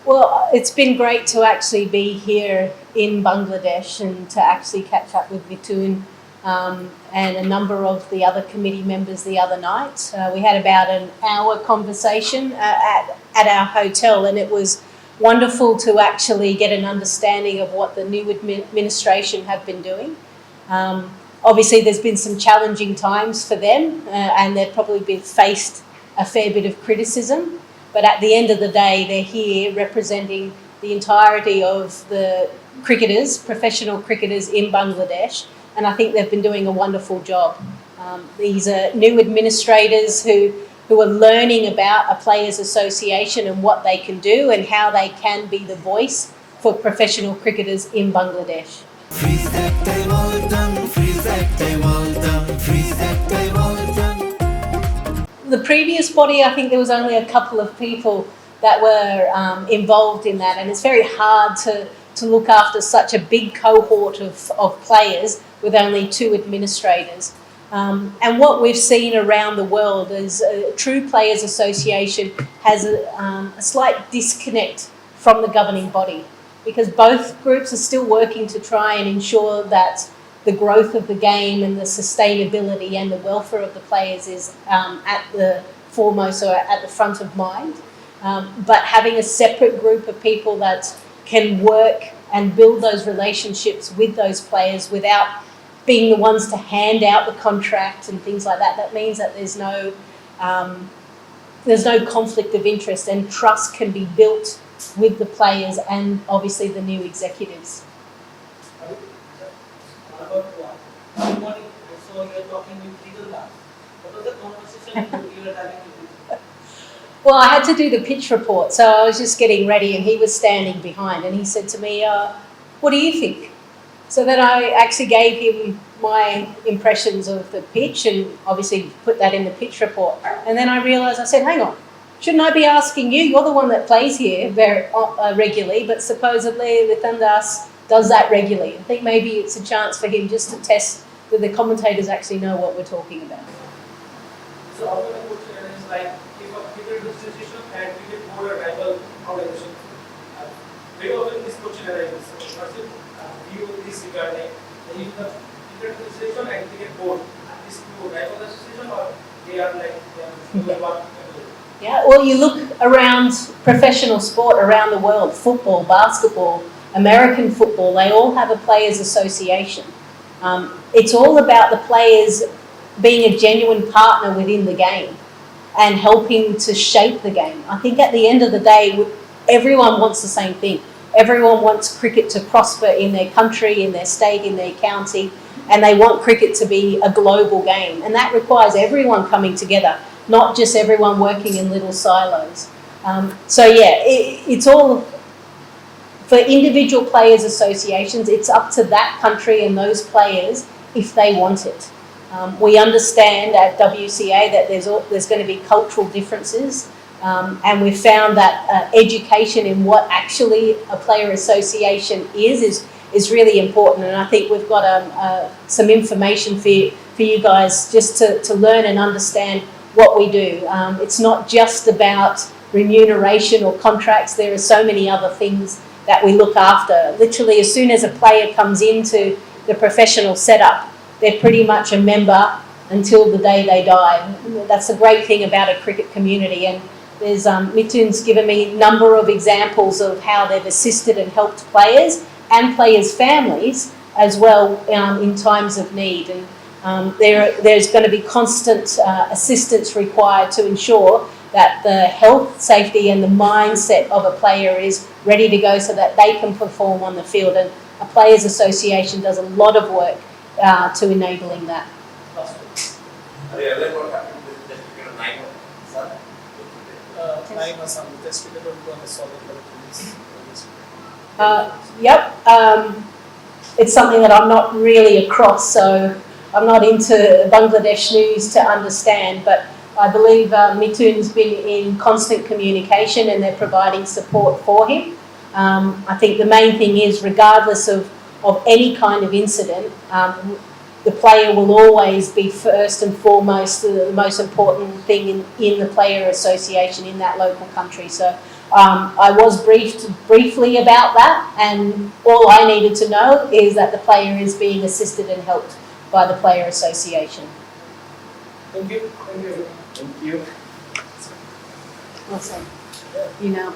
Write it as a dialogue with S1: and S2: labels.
S1: Well, it's been great to actually be here in Bangladesh and to actually catch up with Mithun and a number of the other committee members the other night. We had about an hour conversation at our hotel, and it was wonderful to actually get an understanding of what the new administration have been doing. Obviously, there's been some challenging times for them, and they've probably been faced a fair bit of criticism. But at the end of the day, they're here representing the entirety of the cricketers, professional cricketers in Bangladesh, and I think they've been doing a wonderful job. These are new administrators who are learning about a players' association and what they can do and how they can be the voice for professional cricketers in Bangladesh. The previous body, I think there was only a couple of people that were involved in that, and it's very hard to look after such a big cohort of players with only 2 administrators. And what we've seen around the world is a true players association has a slight disconnect from the governing body, because both groups are still working to try and ensure that the growth of the game and the sustainability and the welfare of the players is at the foremost or at the front of mind. But having a separate group of people that can work and build those relationships with those players without being the ones to hand out the contract and things like that, that means that there's no conflict of interest, and trust can be built with the players and obviously the new executives.
S2: Good morning. So you are talking with legal guys. What was the conversation you were having with him?
S1: Well, I had to do the pitch report, so I was just getting ready and he was standing behind and he said to me, what do you think? So then I actually gave him my impressions of the pitch and obviously put that in the pitch report. And then I realised, I said, hang on, shouldn't I be asking you? You're the one that plays here very regularly, but supposedly Lithandas does that regularly. I think maybe it's a chance for him just to test that the commentators actually know what we're talking about.
S2: So how can I put it is like if a cricket association and cricket board are rival organization, very often this question arises. So what's your view of this regarding if the cricket association and cricket board is two rival association, or they are like one?
S1: Yeah, well, you look around professional sport around the world, football, basketball, American football, they all have a players' association. It's all about the players being a genuine partner within the game and helping to shape the game. I think at the end of the day, everyone wants the same thing. Everyone wants cricket to prosper in their country, in their state, in their county, and they want cricket to be a global game. And that requires everyone coming together, not just everyone working in little silos. So yeah, it's all... For individual players' associations, it's up to that country and those players if they want it. We understand at WCA that there's going to be cultural differences, and we've found that education in what actually a player association is really important. And I think we've got some information for you guys just to learn and understand what we do. It's not just about remuneration or contracts. There are so many other things that we look after. Literally, as soon as a player comes into the professional setup, they're pretty much a member until the day they die. That's the great thing about a cricket community. And there's Mithun's given me a number of examples of how they've assisted and helped players and players' families as well in times of need. And there's going to be constant assistance required to ensure that the health, safety and the mindset of a player is ready to go so that they can perform on the field. And a players' association does a lot of work to enabling that.
S3: Have you ever what happened with the cricket of Nayeem?
S4: Nayeem Hasan, the test cricketer who won the Sthalekar police.
S1: Yep. It's something that I'm not really across, so I'm not into Bangladesh news to understand, but I believe Mithun's been in constant communication and they're providing support for him. I think the main thing is, regardless of any kind of incident, the player will always be first and foremost the most important thing in the player association in that local country. So I was briefed briefly about that, and all I needed to know is that the player is being assisted and helped by the Player Association.
S2: Thank you. Thank you.
S4: Thank you.
S1: Awesome. You know.